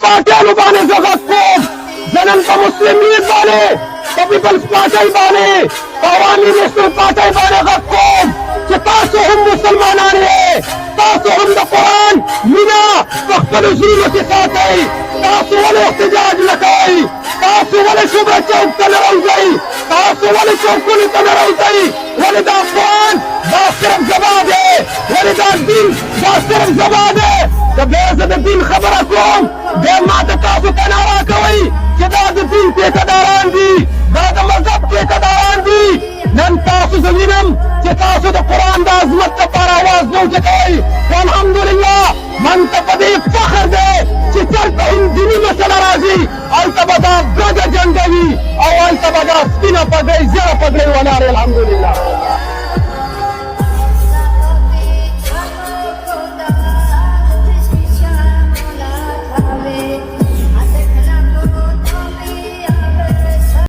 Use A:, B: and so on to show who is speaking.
A: پارټیانو باندې زه غږ کوم، زه نن په مسلم لیګ باندې، په پیپلز پارټۍ باندې، په عوامي نیشنل پارټۍ باندې غږ کوم چې تاسو هم مسلمانان یې، تاسو هم د قرآن مینه په خپلو زړونو کې ساتئ. تاسو ولې احتجاج نه کوئ؟ تاسو ولې شوبره چوک ته نه راوځئ؟ تاسو ولې چوکونو ته نه راوځئ؟ ولې دا قرآن دا صرف زما دی؟ ولې دا دین دا صرف زما دی؟ که بیا زه د دین خبره کوم بیا ماته تاسو ته نارا کوئ چې دا د دین ټیکهداران دي، دا د مذهب ټیکهداران دي. نن تاسو زه وینم چې تاسو د قرآن د عظمت لپاره اواز نه اوچتوئ. الحمدلله من ته په دې فخر دی چې چرته